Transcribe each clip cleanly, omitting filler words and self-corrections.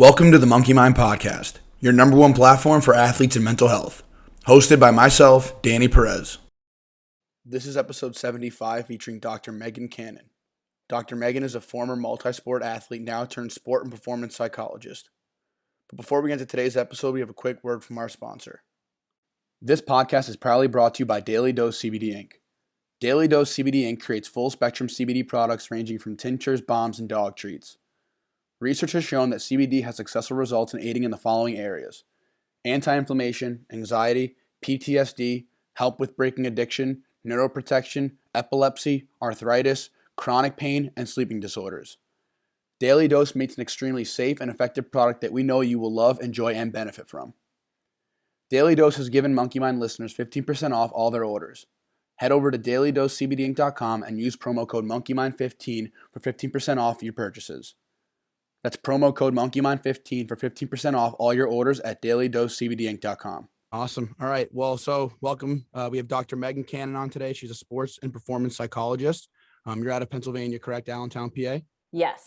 Welcome to the Monkey Mind Podcast, your number one platform for athletes and mental health. Hosted by myself, Danny Perez. This is episode 75 featuring Dr. Megan Cannon. Dr. Megan is a former multi-sport athlete now turned sport and performance psychologist. But before we get into today's episode, we have a quick word from our sponsor. This podcast is proudly brought to you by Daily Dose CBD Inc. Daily Dose CBD Inc. creates full-spectrum CBD products ranging from tinctures, balms, and dog treats. Research has shown that CBD has successful results in aiding in the following areas: anti-inflammation, anxiety, PTSD, help with breaking addiction, neuroprotection, epilepsy, arthritis, chronic pain, and sleeping disorders. Daily Dose makes an extremely safe and effective product that we know you will love, enjoy, and benefit from. Daily Dose has given Monkey Mind listeners 15% off all their orders. Head over to dailydosecbdinc.com and use promo code MonkeyMind15 for 15% off your purchases. That's promo code MonkeyMind15 for 15% off all your orders at dailydosecbdinc.com. Awesome. All right. Well, so welcome. We have Dr. Megan Cannon on today. She's a sports and performance psychologist. You're out of Pennsylvania, correct? Allentown, PA? Yes.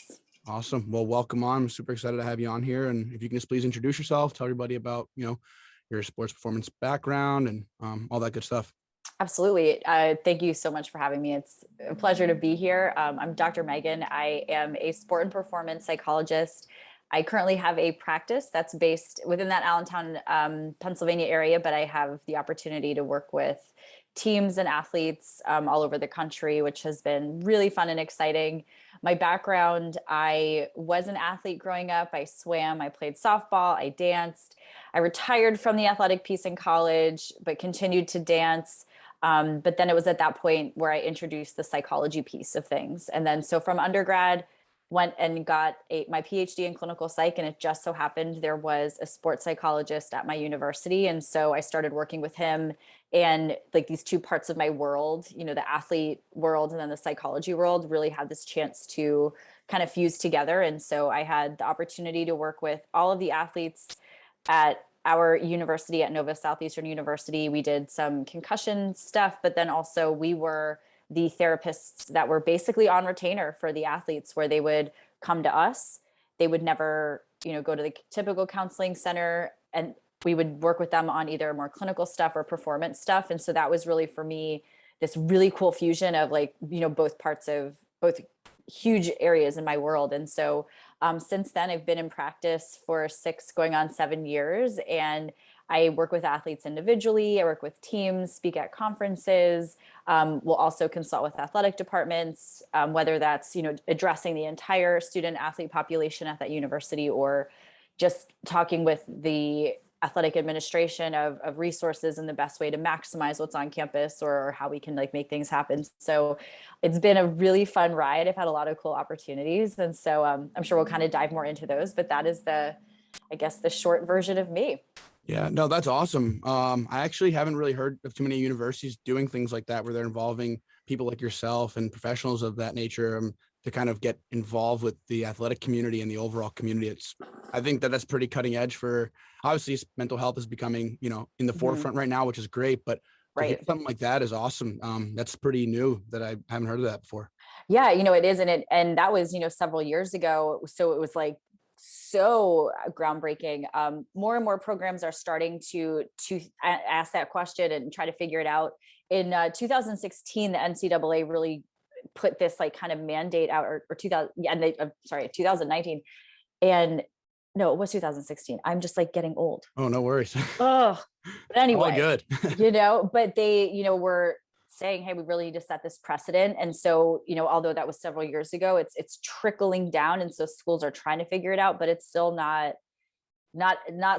Awesome. Well, welcome on. I'm super excited to have you on here. And if you can just please introduce yourself, tell everybody about, your sports performance background and all that good stuff. Absolutely. Thank you so much for having me. It's a pleasure to be here. I'm Dr. Megan. I am a sport and performance psychologist. I currently have a practice that's based within that Allentown, Pennsylvania area, but I have the opportunity to work with teams and athletes all over the country, which has been really fun and exciting. My background, I was an athlete growing up. I swam, I played softball, I danced. I retired from the athletic piece in college, but continued to dance. But then it was at that point where I introduced the psychology piece of things. And then so from undergrad, went and got my Ph.D. in clinical psych. And it just so happened there was a sports psychologist at my university. And so I started working with him, and like these two parts of my world, the athlete world and then the psychology world, really had this chance to kind of fuse together. And so I had the opportunity to work with all of the athletes at our university at Nova Southeastern University. We did some concussion stuff, but then also we were the therapists that were basically on retainer for the athletes, where they would come to us. They would never, go to the typical counseling center, and we would work with them on either more clinical stuff or performance stuff. And so that was really, for me, this really cool fusion of both huge areas in my world. And so since then, I've been in practice for 6 going on 7 years, and I work with athletes individually. I work with teams, speak at conferences. We'll also consult with athletic departments, whether that's, addressing the entire student athlete population at that university, or just talking with the athletic administration of resources and the best way to maximize what's on campus, or how we can make things happen. So it's been a really fun ride. I've had a lot of cool opportunities. And so I'm sure we'll kind of dive more into those, but that is the short version of me. Yeah, no, that's awesome. I actually haven't really heard of too many universities doing things like that, where they're involving people like yourself and professionals of that nature to kind of get involved with the athletic community and the overall community. I think that's pretty cutting edge for, obviously mental health is becoming, in the forefront right now, which is great, but Right. something like that is awesome. That's pretty new that I haven't heard of that before. Yeah, it is. And that was, several years ago. So it was so groundbreaking. More and more programs are starting to ask that question and try to figure it out. In 2016, the NCAA really put this kind of mandate out, or 2019. And no, it was 2016. I'm just getting old. Oh, no worries. Oh, but anyway, all good. But they, were saying, hey, we really need to set this precedent. And so, although that was several years ago, it's trickling down. And so schools are trying to figure it out, but it's still not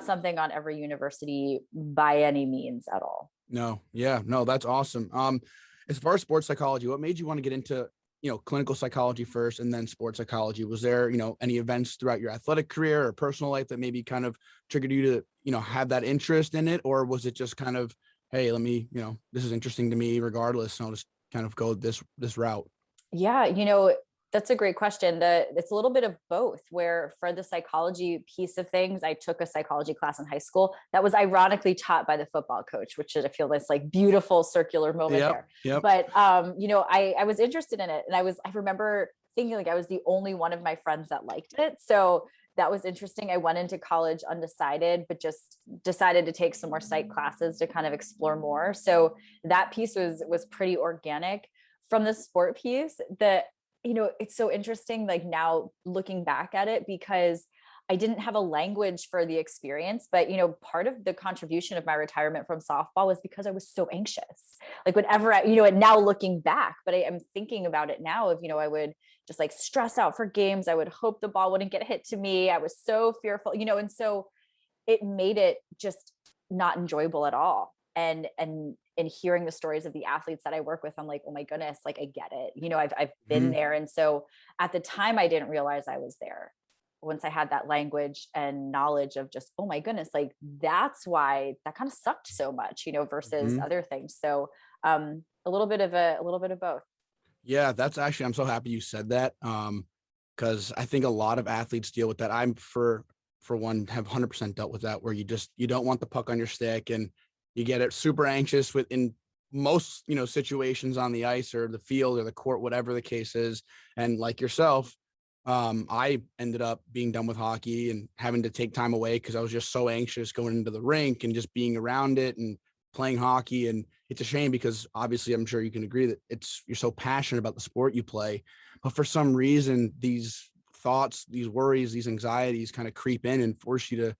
something on every university by any means at all. No. Yeah, no, that's awesome. As far as sports psychology, what made you want to get into, clinical psychology first and then sports psychology? Was there, any events throughout your athletic career or personal life that maybe kind of triggered you to, have that interest in it? Or was it just kind of, hey, let me, this is interesting to me regardless, so I'll just kind of go this route? Yeah, that's a great question. It's a little bit of both, where for the psychology piece of things, I took a psychology class in high school that was ironically taught by the football coach, which I feel this beautiful circular moment there. Yep. But, I was interested in it, and I remember thinking I was the only one of my friends that liked it. So that was interesting. I went into college undecided, but just decided to take some more psych classes to kind of explore more. So that piece was pretty organic. From the sport piece, that, it's so interesting, like now looking back at it, because I didn't have a language for the experience, but part of the contribution of my retirement from softball was because I was so anxious. Like whenever and now looking back, but I am thinking about it now of, I would just like stress out for games. I would hope the ball wouldn't get hit to me. I was so fearful, and so it made it just not enjoyable at all. And in hearing the stories of the athletes that I work with, I'm like, oh my goodness, like I get it. I've been there. And so at the time I didn't realize I was there. Once I had that language and knowledge of just, oh my goodness, like that's why that kind of sucked so much, versus other things. So a little bit of both. Yeah, that's actually, I'm so happy you said that. Because I think a lot of athletes deal with that. I'm for one have 100% dealt with that, where you don't want the puck on your stick, and you get it super anxious in most, situations on the ice or the field or the court, whatever the case is. And like yourself, I ended up being done with hockey and having to take time away because I was just so anxious going into the rink and just being around it and playing hockey. And it's a shame because obviously I'm sure you can agree that you're so passionate about the sport you play, but for some reason, these thoughts, these worries, these anxieties kind of creep in and force you to,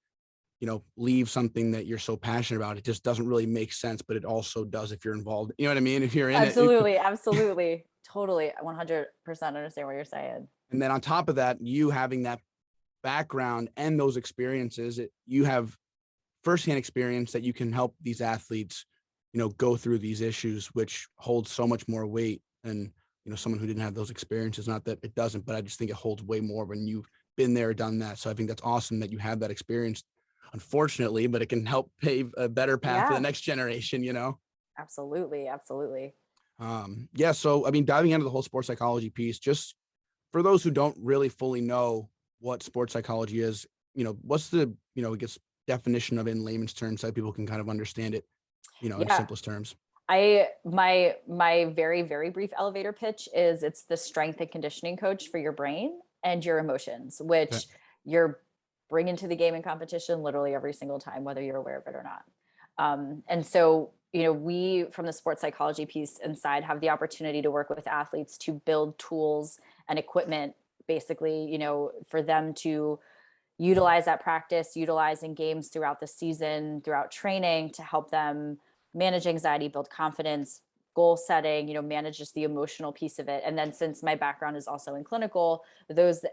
leave something that you're so passionate about. It just doesn't really make sense, but it also does if you're involved. You know what I mean? If you're in Absolutely. Absolutely. Totally. 100% understand what you're saying. And then on top of that, you having that background and those experiences, you have firsthand experience that you can help these athletes, go through these issues, which holds so much more weight than, someone who didn't have those experiences. Not that it doesn't, but I just think it holds way more when you've been there, done that. So I think that's awesome that you have that experience, unfortunately, but it can help pave a better path for the next generation, Absolutely. Absolutely. Yeah. So, I mean, diving into the whole sports psychology piece, just for those who don't really fully know what sports psychology is, what's the, I guess, definition of it in layman's terms so people can kind of understand it, in simplest terms? My very, very brief elevator pitch is it's the strength and conditioning coach for your brain and your emotions, which you're bringing to the game and competition literally every single time, whether you're aware of it or not. And so, we from the sports psychology piece inside have the opportunity to work with athletes to build tools and equipment, basically, for them to utilize that practice, utilize in games throughout the season, throughout training, to help them manage anxiety, build confidence, goal setting, manage just the emotional piece of it. And then since my background is also in clinical, those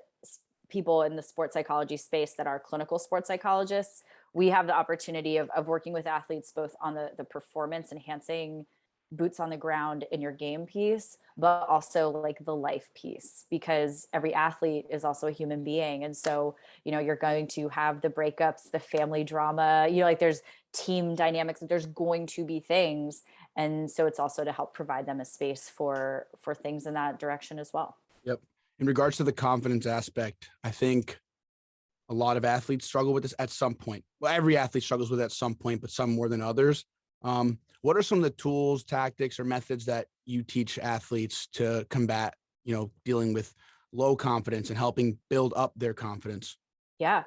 people in the sports psychology space that are clinical sports psychologists, we have the opportunity of working with athletes both on the performance enhancing boots on the ground in your game piece, but also like the life piece, because every athlete is also a human being. And so, you're going to have the breakups, the family drama, like there's team dynamics, there's going to be things. And so it's also to help provide them a space for things in that direction as well. Yep. In regards to the confidence aspect, I think a lot of athletes struggle with this at some point. Well, every athlete struggles with it at some point, but some more than others. What are some of the tools, tactics, or methods that you teach athletes to combat, dealing with low confidence and helping build up their confidence? Yeah.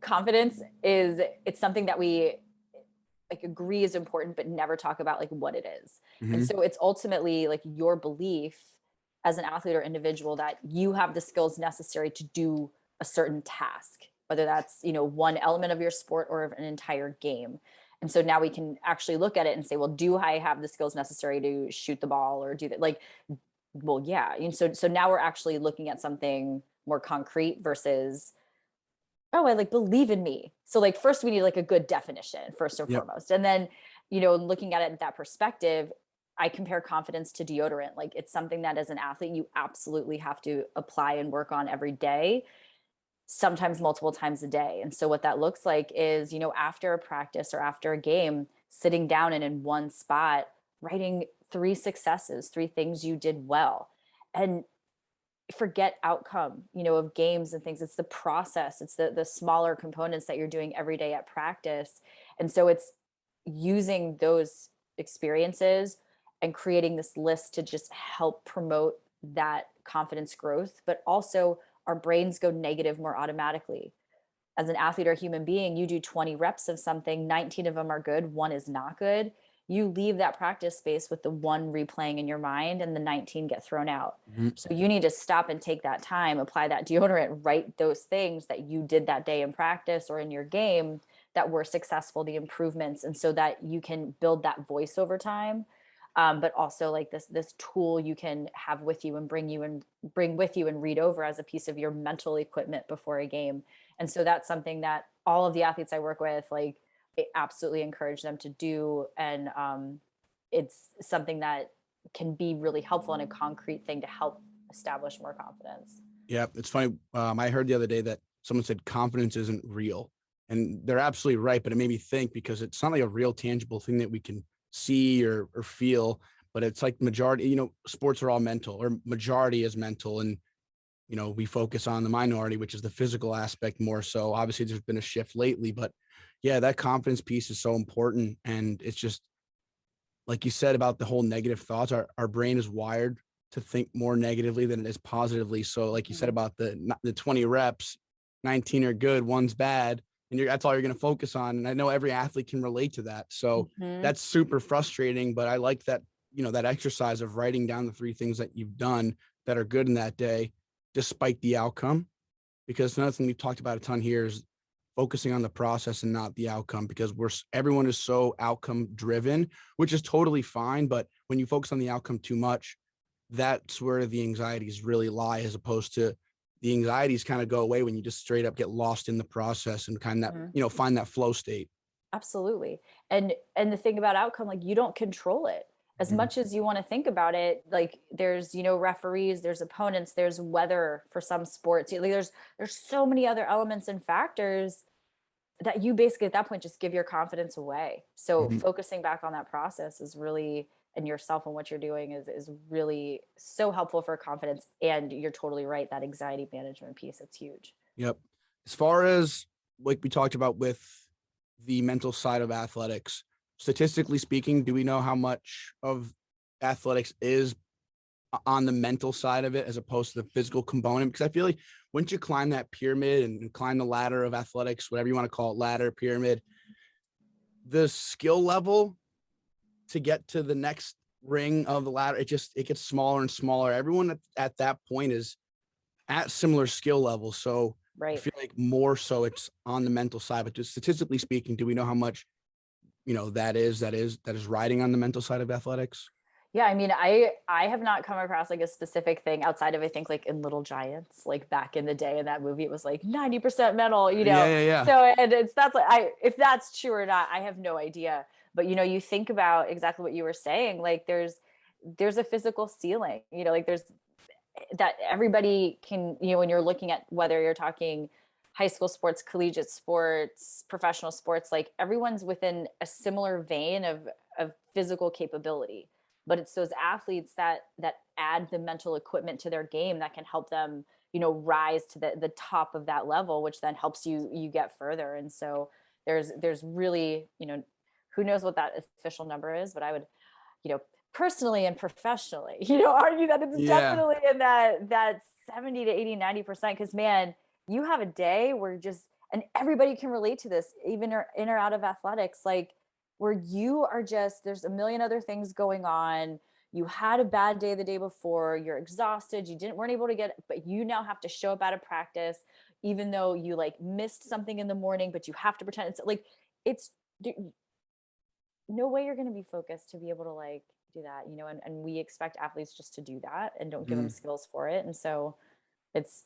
Confidence it's something that we like agree is important, but never talk about like what it is. And so it's ultimately like your belief as an athlete or individual that you have the skills necessary to do a certain task, whether that's, one element of your sport or of an entire game. And so now we can actually look at it and say, well, do I have the skills necessary to shoot the ball or do that? Like, well, yeah. And so now we're actually looking at something more concrete versus, oh, I like believe in me. So like, first we need like a good definition first and foremost. And then, looking at it in that perspective, I compare confidence to deodorant. Like it's something that as an athlete, you absolutely have to apply and work on every day, sometimes multiple times a day. And so what that looks like is, after a practice or after a game, sitting down and in one spot, writing 3 successes, 3 things you did well, and forget outcome, of games and things. It's the process. It's the smaller components that you're doing every day at practice. And so it's using those experiences and creating this list to just help promote that confidence growth, but also our brains go negative more automatically. As an athlete or human being, you do 20 reps of something, 19 of them are good, one is not good. You leave that practice space with the one replaying in your mind and the 19 get thrown out. Mhm. So you need to stop and take that time, apply that deodorant, write those things that you did that day in practice or in your game that were successful, the improvements, and so that you can build that voice over time. But also like this tool you can have with you and bring with you and read over as a piece of your mental equipment before a game. And so that's something that all of the athletes I work with, like, I absolutely encourage them to do. And it's something that can be really helpful and a concrete thing to help establish more confidence. Yeah, it's funny. I heard the other day that someone said confidence isn't real, and they're absolutely right. But it made me think, because it's not like a real tangible thing that we can see or feel, but it's like majority, sports are all mental, or majority is mental. And, we focus on the minority, which is the physical aspect more so. Obviously, there's been a shift lately, but yeah, that confidence piece is so important. And it's just, like you said about the whole negative thoughts, our brain is wired to think more negatively than it is positively. So like you said about the 20 reps, 19 are good, one's bad, and that's all you're going to focus on. And I know every athlete can relate to that. So that's super frustrating, but I like that, that exercise of writing down the 3 things that you've done that are good in that day, despite the outcome. Because another thing we've talked about a ton here is focusing on the process and not the outcome, because everyone is so outcome driven, which is totally fine. But when you focus on the outcome too much, that's where the anxieties really lie, as opposed to the anxieties kind of go away when you just straight up get lost in the process and kind of that, find that flow state. Absolutely. And the thing about outcome, like, you don't control it as much as you want to think about it. Like, there's, referees, there's opponents, there's weather for some sports. Like, there's so many other elements and factors that you basically at that point just give your confidence away. So focusing back on that process is really, and yourself and what you're doing is really so helpful for confidence. And you're totally right. That anxiety management piece, it's huge. Yep. As far as like we talked about with the mental side of athletics, statistically speaking, do we know how much of athletics is on the mental side of it as opposed to the physical component? Because I feel like once you climb that pyramid and climb the ladder of athletics, whatever you want to call it, ladder, pyramid, the skill level to get to the next ring of the ladder, it gets smaller and smaller. Everyone at that point is at similar skill levels. So I feel like more so it's on the mental side. But just statistically speaking, do we know how much, that is riding on the mental side of athletics? Yeah, I mean, I have not come across like a specific thing outside of, I think, like in Little Giants, like back in the day in that movie, it was like 90% mental, Yeah. So, and that's like, if that's true or not, I have no idea. But, you think about exactly what you were saying, like there's a physical ceiling, like there's that everybody can, when you're looking at whether you're talking high school sports, collegiate sports, professional sports, like everyone's within a similar vein of physical capability. But it's those athletes that add the mental equipment to their game that can help them, rise to the top of that level, which then helps you get further. And so there's really, who knows what that official number is, but I would, personally and professionally, argue that it's definitely in that 70 to 80, 90%. Because, man, you have a day where and everybody can relate to this, even in or out of athletics, like, where you are there's a million other things going on. You had a bad day the day before, you're exhausted, you weren't able to but you now have to show up at a practice, even though you like missed something in the morning, but you have to pretend it's no way you're going to be focused to be able to like do that, and we expect athletes just to do that and don't give them skills for it. And so it's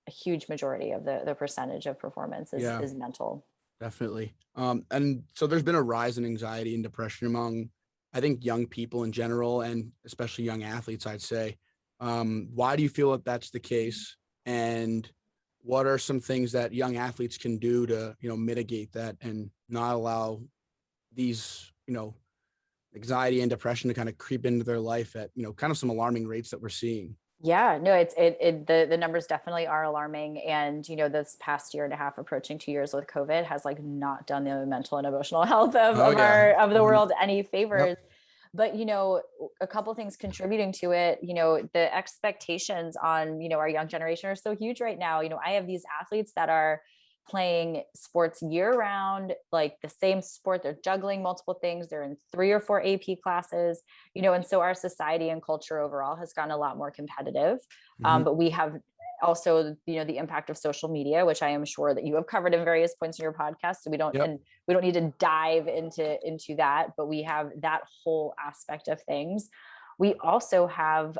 a huge majority of the percentage of performance is mental. Definitely. And so there's been a rise in anxiety and depression among, I think, young people in general, and especially young athletes, I'd say. Why do you feel that that's the case? And what are some things that young athletes can do to, mitigate that and not allow these, anxiety and depression to kind of creep into their life at, kind of some alarming rates that we're seeing? Yeah, no, the numbers definitely are alarming. And, this past year and a half, approaching 2 years with COVID has like not done the mental and emotional health of the world any favors. But, a couple things contributing to it, the expectations on, our young generation are so huge right now. I have these athletes that are playing sports year round, like the same sport, they're juggling multiple things. They're in 3 or 4 AP classes, and so our society and culture overall has gotten a lot more competitive. But we have also, the impact of social media, which I am sure that you have covered in various points in your podcast. So we don't need to dive into that, but we have that whole aspect of things. We also have,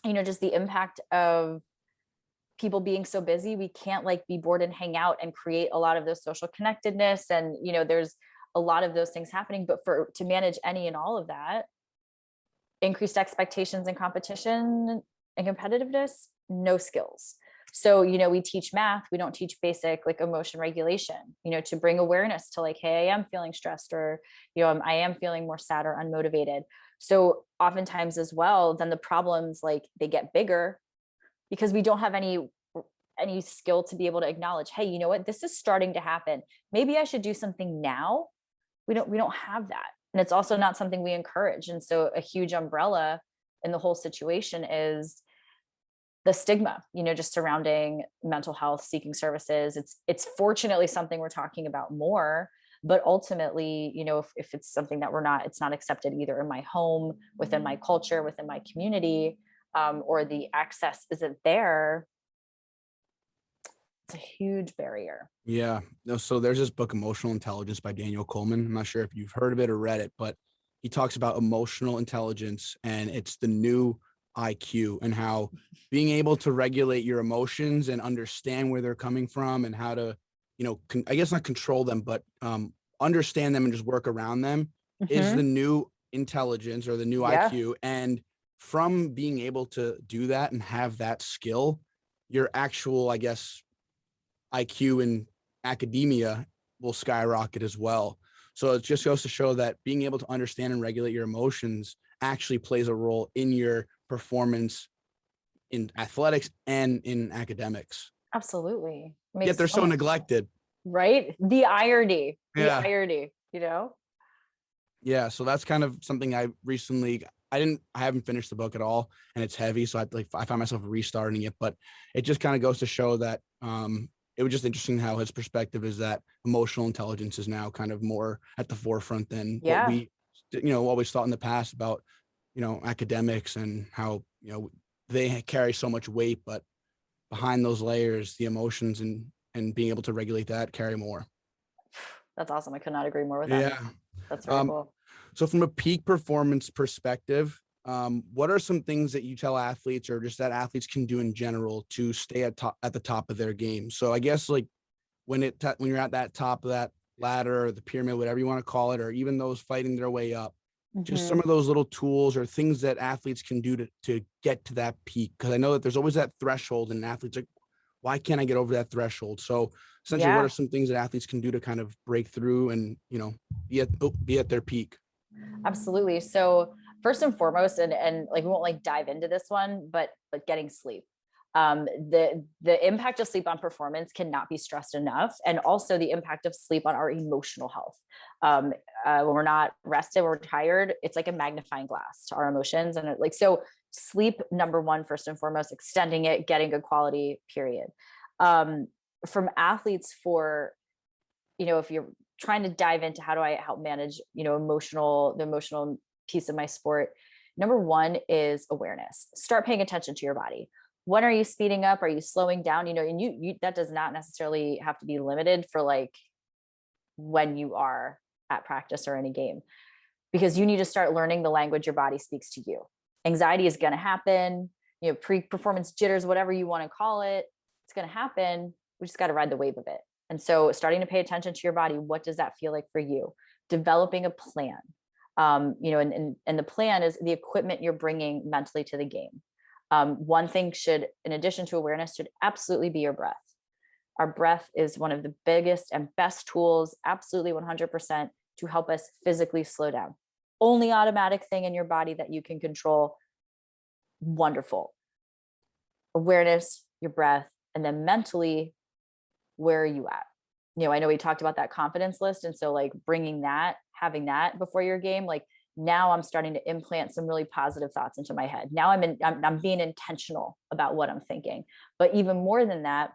just the impact of people being so busy, we can't be bored and hang out and create a lot of those social connectedness. And, there's a lot of those things happening, but to manage any and all of that, increased expectations and competition and competitiveness, no skills. So, we teach math, we don't teach basic emotion regulation, to bring awareness to hey, I am feeling stressed, or, I am feeling more sad or unmotivated. So oftentimes as well, then the problems they get bigger because we don't have any skill to be able to acknowledge, hey, you know what, this is starting to happen. Maybe I should do something now. We don't have that. And it's also not something we encourage. And so a huge umbrella in the whole situation is the stigma, just surrounding mental health, seeking services. It's fortunately something we're talking about more, but ultimately, if it's something that it's not accepted either in my home, within my culture, within my community, or the access isn't there, it's a huge barrier. Yeah. No, so there's this book, Emotional Intelligence by Daniel Coleman. I'm not sure if you've heard of it or read it, but he talks about emotional intelligence, and it's the new IQ, and how being able to regulate your emotions and understand where they're coming from and how to, I guess not control them, but understand them and just work around them is the new intelligence or the new IQ. And from being able to do that and have that skill, your actual, I guess, IQ in academia will skyrocket as well. So it just goes to show that being able to understand and regulate your emotions actually plays a role in your performance in athletics and in academics. Absolutely. Yet they're so neglected. Right? The irony, Yeah. So that's kind of something I haven't finished the book at all, and it's heavy. So I find myself restarting it, but it just kind of goes to show that, it was just interesting how his perspective is that emotional intelligence is now kind of more at the forefront than what we, always thought in the past about, academics, and how, they carry so much weight, but behind those layers, the emotions and being able to regulate that carry more. That's awesome. I could not agree more with that. Yeah. That's very cool. So from a peak performance perspective, what are some things that you tell athletes, or just that athletes can do in general, to stay at the top of their game? So I guess when you're at that top of that ladder or the pyramid, whatever you want to call it, or even those fighting their way up, just some of those little tools or things that athletes can do to get to that peak. Because I know that there's always that threshold, and athletes why can't I get over that threshold? So essentially, what are some things that athletes can do to kind of break through and, be at their peak? Absolutely. So first and foremost, and we won't dive into this one, but getting sleep. The impact of sleep on performance cannot be stressed enough, and also the impact of sleep on our emotional health. When we're not rested, we're tired, it's like a magnifying glass to our emotions. And so sleep, number one, first and foremost, extending it, getting good quality, period. From athletes, if you're trying to dive into how do I help manage, the emotional piece of my sport, number one is awareness. Start paying attention to your body. When are you speeding up? Are you slowing down? And you that does not necessarily have to be limited for when you are at practice or in a game, because you need to start learning the language your body speaks to you. Anxiety is going to happen, pre-performance jitters, whatever you want to call it, it's going to happen. We just got to ride the wave of it. And so starting to pay attention to your body, what does that feel like for you? Developing a plan, and the plan is the equipment you're bringing mentally to the game. One thing should, in addition to awareness, should absolutely be your breath. Our breath is one of the biggest and best tools, absolutely 100%, to help us physically slow down. Only automatic thing in your body that you can control. Wonderful. Awareness, your breath, and then mentally, where are you at? I know we talked about that confidence list. And so bringing that, having that before your game, now I'm starting to implant some really positive thoughts into my head. Now I'm being intentional about what I'm thinking. But even more than that,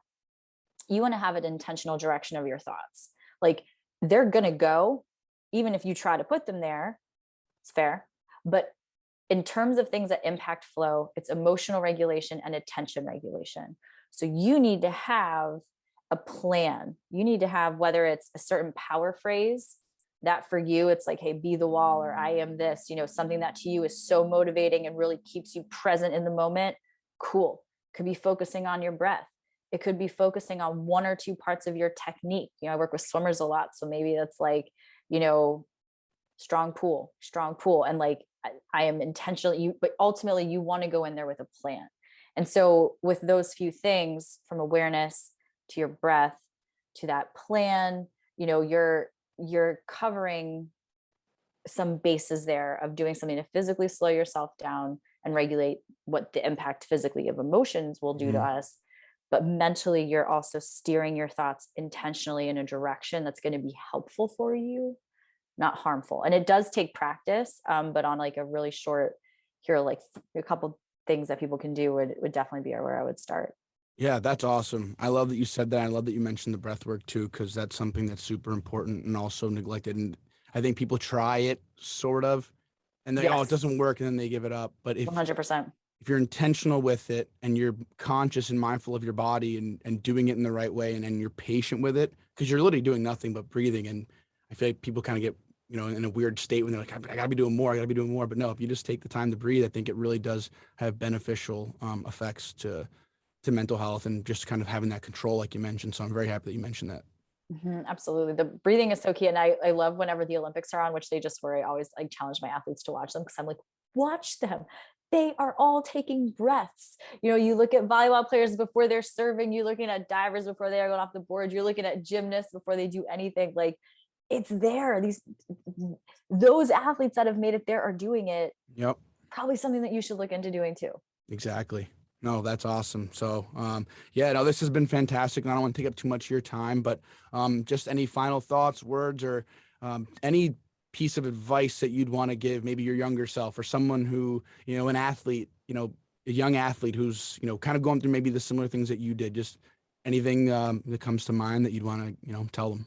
you want to have an intentional direction of your thoughts. Like, they're going to go, even if you try to put them there, it's fair. But in terms of things that impact flow, it's emotional regulation and attention regulation. So you need to have a plan. You need to have, whether it's a certain power phrase that for you, it's like, hey, be the wall, or I am this, something that to you is so motivating and really keeps you present in the moment. Cool. Could be focusing on your breath. It could be focusing on one or two parts of your technique. I work with swimmers a lot. So maybe that's like, strong pool. And like, I am intentionally, but ultimately you want to go in there with a plan. And so with those few things, from awareness to your breath to that plan, you're covering some bases there of doing something to physically slow yourself down and regulate what the impact physically of emotions will do to us. But mentally, you're also steering your thoughts intentionally in a direction that's going to be helpful for you, not harmful. And it does take practice, but on like a really short, here are like a couple things that people can do would definitely be where I would start. Yeah, that's awesome. I love that you said that. I love that you mentioned the breath work too, because that's something that's super important and also neglected. And I think people try it sort of, and they, oh, it doesn't work, and then they give it up. But 100%. If you're intentional with it and you're conscious and mindful of your body and doing it in the right way, and you're patient with it, because you're literally doing nothing but breathing. And I feel like people kind of get, in a weird state when they're like, I gotta be doing more. I gotta be doing more. But no, if you just take the time to breathe, I think it really does have beneficial effects to mental health and just kind of having that control, like you mentioned. So I'm very happy that you mentioned that. Absolutely. The breathing is so key. And I love whenever the Olympics are on, which they just were, I always like challenge my athletes to watch them, because I'm like, watch them. They are all taking breaths. You look at volleyball players before they're serving, you're looking at divers before they are going off the board, you're looking at gymnasts before they do anything. Like, it's there. Those athletes that have made it there are doing it. Yep. Probably something that you should look into doing too. Exactly. No, that's awesome. So, this has been fantastic. And I don't want to take up too much of your time, but just any final thoughts, words, or any piece of advice that you'd want to give maybe your younger self, or someone who, an athlete, a young athlete who's, kind of going through maybe the similar things that you did, just anything that comes to mind that you'd want to, tell them.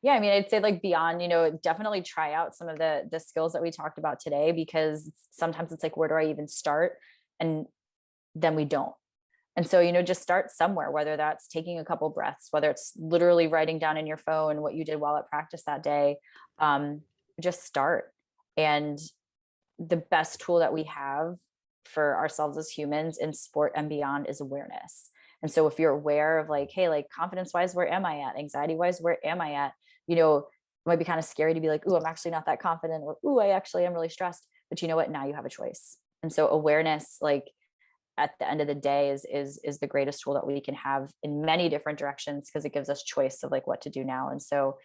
Yeah, I mean, I'd say like beyond, definitely try out some of the skills that we talked about today, because sometimes it's like, where do I even start? And then we don't. And so, just start somewhere, whether that's taking a couple breaths, whether it's literally writing down in your phone what you did while at practice that day. Just start. And the best tool that we have for ourselves as humans in sport and beyond is awareness. And so if you're aware of like, hey, like confidence wise, where am I at? Anxiety wise, where am I at? It might be kind of scary to be like, ooh, I'm actually not that confident, or ooh, I actually am really stressed. But you know what? Now you have a choice. And so awareness, like at the end of the day, is the greatest tool that we can have in many different directions, because it gives us choice of like what to do now. And so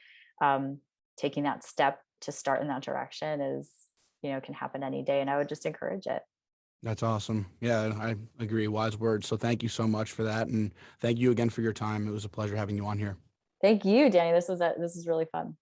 taking that step to start in that direction is, can happen any day. And I would just encourage it. That's awesome. Yeah, I agree. Wise words. So thank you so much for that. And thank you again for your time. It was a pleasure having you on here. Thank you, Danny. This is really fun.